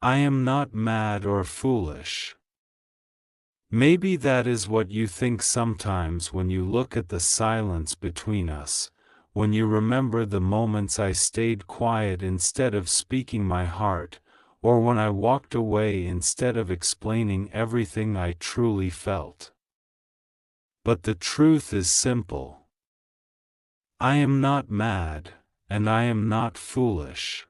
I am not mad or foolish. Maybe that is what you think sometimes when you look at the silence between us, when you remember the moments I stayed quiet instead of speaking my heart, or when I walked away instead of explaining everything I truly felt. But the truth is simple. I am not mad, and I am not foolish.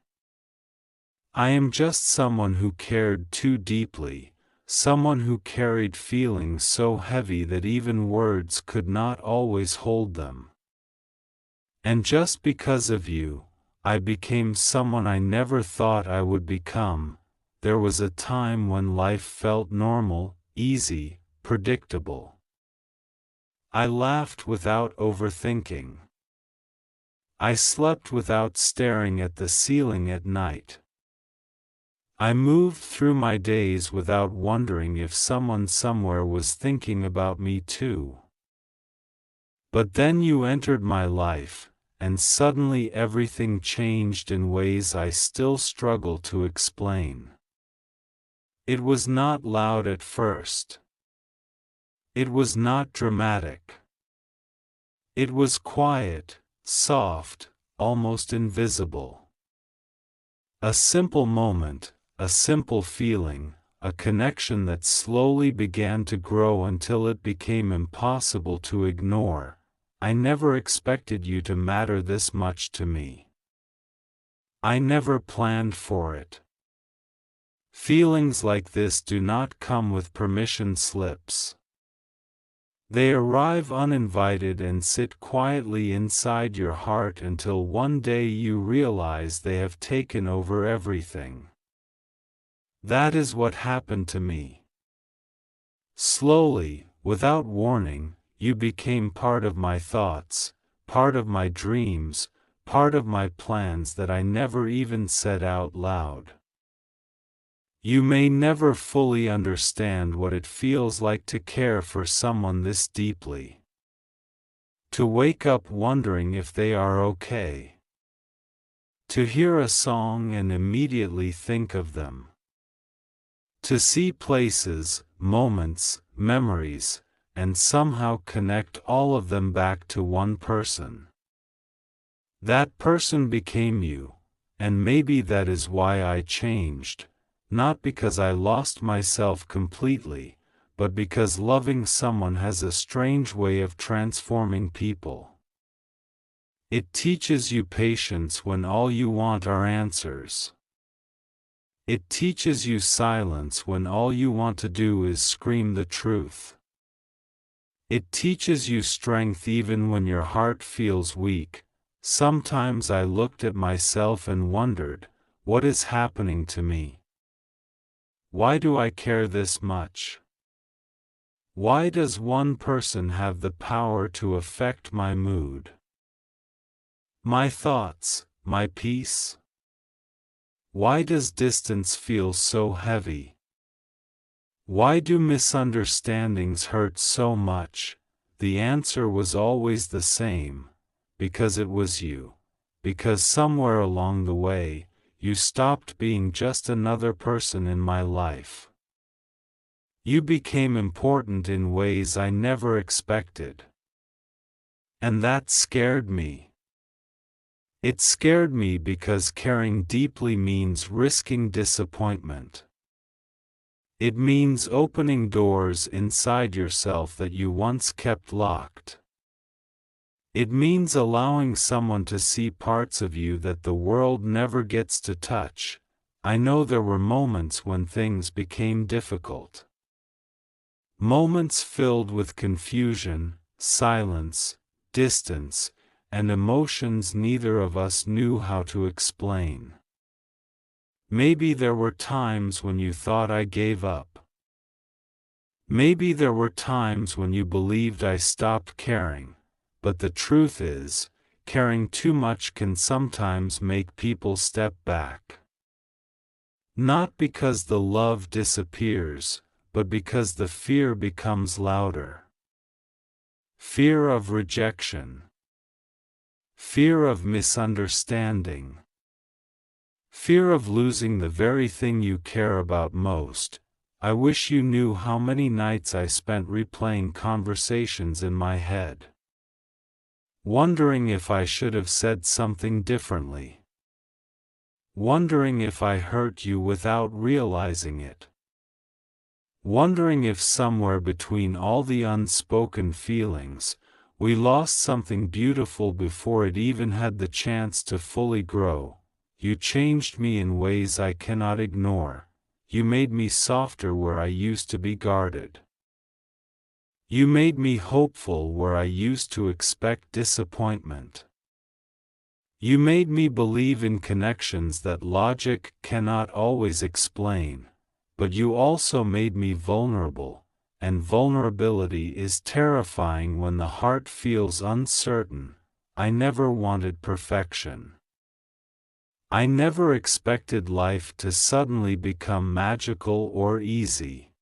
I am just someone who cared too deeply, someone who carried feelings so heavy that even words could not always hold them. And just because of you, I became someone I never thought I would become. There was a time when life felt normal, easy, predictable. I laughed without overthinking. I slept without staring at the ceiling at night. I moved through my days without wondering if someone somewhere was thinking about me too. But then you entered my life, and suddenly everything changed in ways I still struggle to explain. It was not loud at first. It was not dramatic. It was quiet, soft, almost invisible. A simple moment, a simple feeling, a connection that slowly began to grow until it became impossible to ignore. I never expected you to matter this much to me. I never planned for it. Feelings like this do not come with permission slips. They arrive uninvited and sit quietly inside your heart until one day you realize they have taken over everything. That is what happened to me. Slowly, without warning, you became part of my thoughts, part of my dreams, part of my plans that I never even said out loud. You may never fully understand what it feels like to care for someone this deeply. To wake up wondering if they are okay. To hear a song and immediately think of them. To see places, moments, memories, and somehow connect all of them back to one person. That person became you, and maybe that is why I changed, not because I lost myself completely, but because loving someone has a strange way of transforming people. It teaches you patience when all you want are answers. It teaches you silence when all you want to do is scream the truth. It teaches you strength even when your heart feels weak. Sometimes I looked at myself and wondered, what is happening to me? Why do I care this much? Why does one person have the power to affect my mood? My thoughts, my peace? Why does distance feel so heavy? Why do misunderstandings hurt so much? The answer was always the same, because it was you. Because somewhere along the way, you stopped being just another person in my life. You became important in ways I never expected. And that scared me. It scared me because caring deeply means risking disappointment. It means opening doors inside yourself that you once kept locked. It means allowing someone to see parts of you that the world never gets to touch. I know there were moments when things became difficult. Moments filled with confusion, silence, distance, and emotions neither of us knew how to explain. Maybe there were times when you thought I gave up. Maybe there were times when you believed I stopped caring, but the truth is, caring too much can sometimes make people step back. Not because the love disappears, but because the fear becomes louder. Fear of rejection. Fear of misunderstanding. Fear of losing the very thing you care about most. I wish you knew how many nights I spent replaying conversations in my head, wondering if I should have said something differently, wondering if I hurt you without realizing it, wondering if somewhere between all the unspoken feelings, we lost something beautiful before it even had the chance to fully grow. You changed me in ways I cannot ignore. You made me softer where I used to be guarded. You made me hopeful where I used to expect disappointment. You made me believe in connections that logic cannot always explain, but you also made me vulnerable, and vulnerability is terrifying when the heart feels uncertain. I never wanted perfection. I never expected life to suddenly become magical or easy.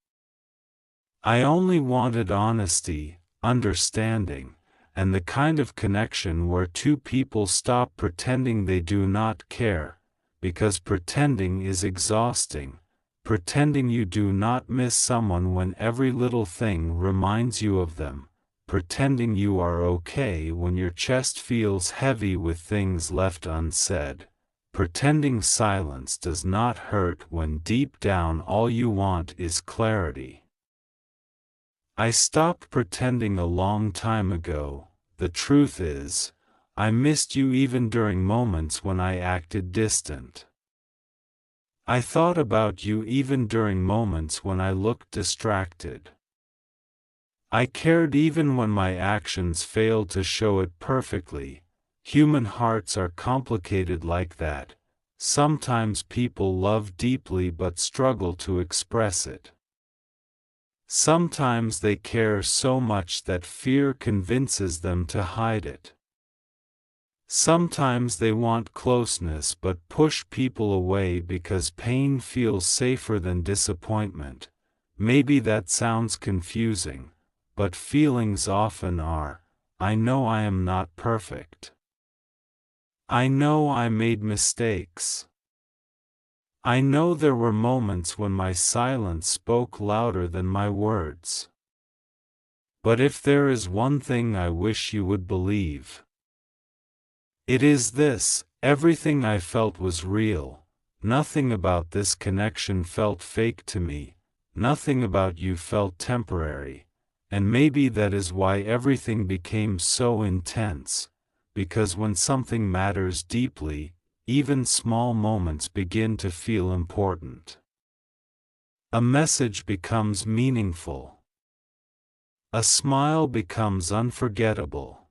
I only wanted honesty, understanding, and the kind of connection where two people stop pretending they do not care, because pretending is exhausting, pretending you do not miss someone when every little thing reminds you of them, pretending you are okay when your chest feels heavy with things left unsaid. Pretending silence does not hurt when deep down all you want is clarity. I stopped pretending a long time ago. The truth is, I missed you even during moments when I acted distant. I thought about you even during moments when I looked distracted. I cared even when my actions failed to show it perfectly. Human hearts are complicated like that. Sometimes people love deeply but struggle to express it. Sometimes they care so much that fear convinces them to hide it. Sometimes they want closeness but push people away because pain feels safer than disappointment. Maybe that sounds confusing, but feelings often are. I know I am not perfect. I know I made mistakes. I know there were moments when my silence spoke louder than my words. But if there is one thing I wish you would believe, it is this: everything I felt was real. Nothing about this connection felt fake to me. Nothing about you felt temporary. And maybe that is why everything became so intense. Because when something matters deeply, even small moments begin to feel important. A message becomes meaningful. A smile becomes unforgettable.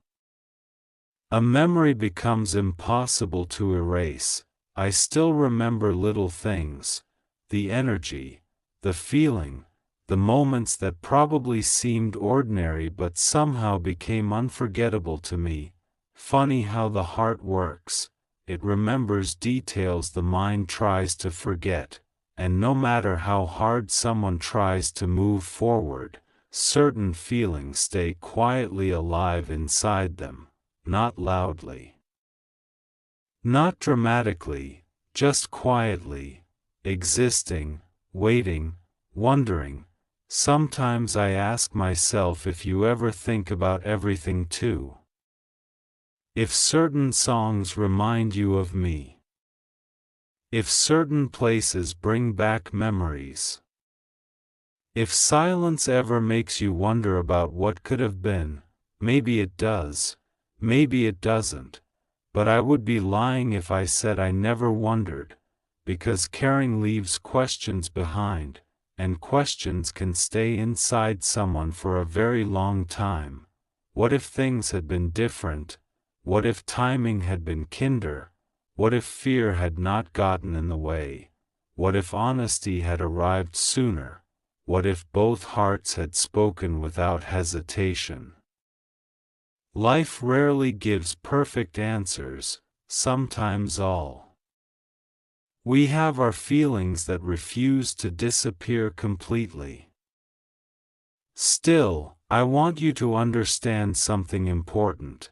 A memory becomes impossible to erase. I still remember little things, the energy, the feeling, the moments that probably seemed ordinary but somehow became unforgettable to me. Funny how the heart works. It remembers details the mind tries to forget, and no matter how hard someone tries to move forward, certain feelings stay quietly alive inside them, not loudly, not dramatically, just quietly, existing, waiting, wondering. Sometimes I ask myself if you ever think about everything too. If certain songs remind you of me. If certain places bring back memories. If silence ever makes you wonder about what could have been, maybe it does, maybe it doesn't, but I would be lying if I said I never wondered, because caring leaves questions behind, and questions can stay inside someone for a very long time. What if things had been different? What if timing had been kinder? What if fear had not gotten in the way? What if honesty had arrived sooner? What if both hearts had spoken without hesitation? Life rarely gives perfect answers, sometimes all. We have our feelings that refuse to disappear completely. Still, I want you to understand something important.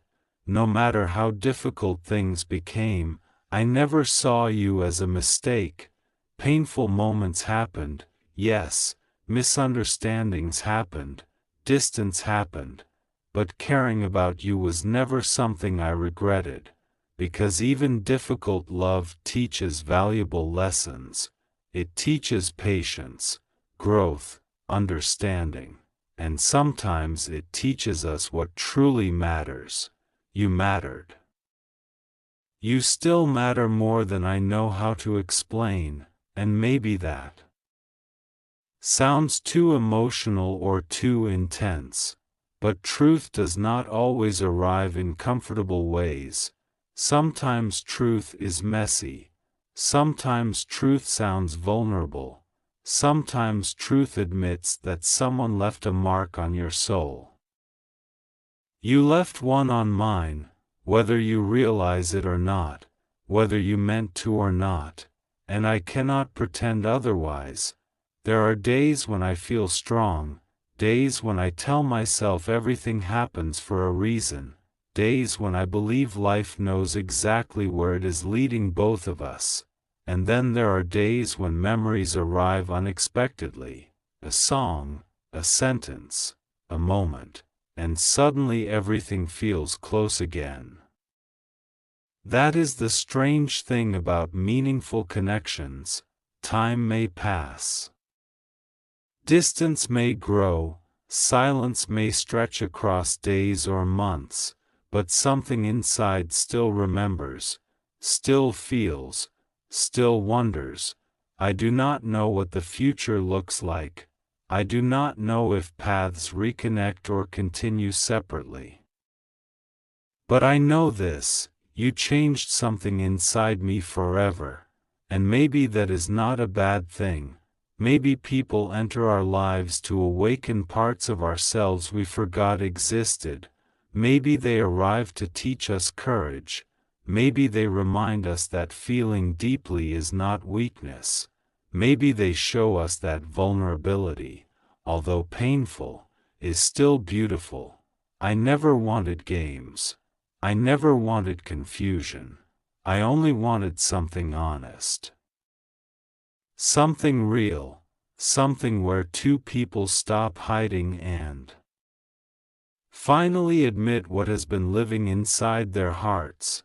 No matter how difficult things became, I never saw you as a mistake. Painful moments happened, yes, misunderstandings happened, distance happened, but caring about you was never something I regretted, because even difficult love teaches valuable lessons. It teaches patience, growth, understanding, and sometimes it teaches us what truly matters. You mattered. You still matter more than I know how to explain, and maybe that sounds too emotional or too intense, but truth does not always arrive in comfortable ways. Sometimes truth is messy. Sometimes truth sounds vulnerable. Sometimes truth admits that someone left a mark on your soul. You left one on mine, whether you realize it or not, whether you meant to or not, and I cannot pretend otherwise. There are days when I feel strong, days when I tell myself everything happens for a reason, days when I believe life knows exactly where it is leading both of us, and then there are days when memories arrive unexpectedly, a song, a sentence, a moment, and suddenly everything feels close again. That is the strange thing about meaningful connections. Time may pass. Distance may grow, silence may stretch across days or months, but something inside still remembers, still feels, still wonders. I do not know what the future looks like. I do not know if paths reconnect or continue separately. But I know this: you changed something inside me forever. And maybe that is not a bad thing. Maybe people enter our lives to awaken parts of ourselves we forgot existed. Maybe they arrive to teach us courage. Maybe they remind us that feeling deeply is not weakness. Maybe they show us that vulnerability, although painful, is still beautiful. I never wanted games. I never wanted confusion. I only wanted something honest. Something real. Something where two people stop hiding and finally admit what has been living inside their hearts.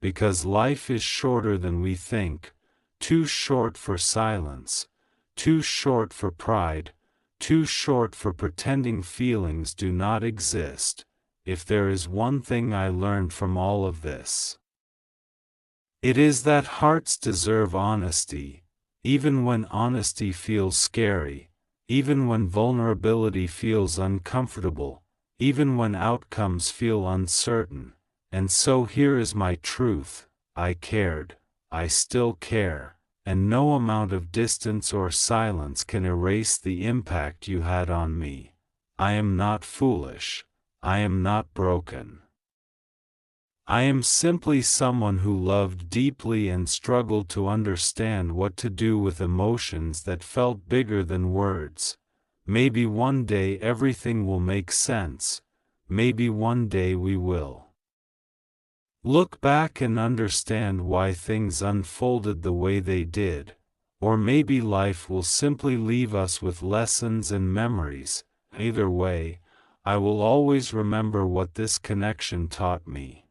Because life is shorter than we think, too short for silence, too short for pride, too short for pretending feelings do not exist. If there is one thing I learned from all of this, it is that hearts deserve honesty, even when honesty feels scary, even when vulnerability feels uncomfortable, even when outcomes feel uncertain. And so here is my truth: I cared, I still care, and no amount of distance or silence can erase the impact you had on me. I am not foolish. I am not broken. I am simply someone who loved deeply and struggled to understand what to do with emotions that felt bigger than words. Maybe one day everything will make sense. Maybe one day we will look back and understand why things unfolded the way they did. Or maybe life will simply leave us with lessons and memories. Either way, I will always remember what this connection taught me.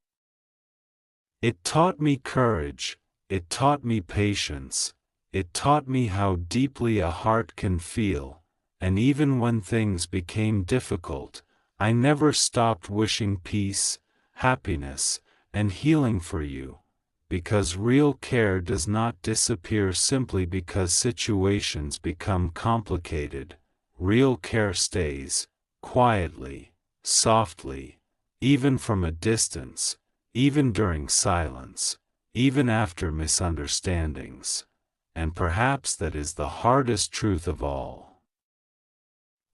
It taught me courage, it taught me patience, it taught me how deeply a heart can feel, and even when things became difficult, I never stopped wishing peace, happiness, and healing for you, because real care does not disappear simply because situations become complicated. Real care stays, quietly, softly, even from a distance, even during silence, even after misunderstandings. And perhaps that is the hardest truth of all.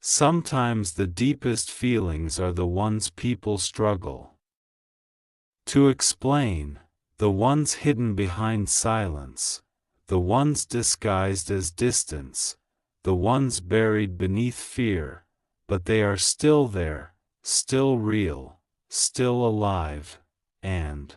Sometimes the deepest feelings are the ones people struggle to explain, the ones hidden behind silence, the ones disguised as distance, the ones buried beneath fear, but they are still there, still real, still alive, and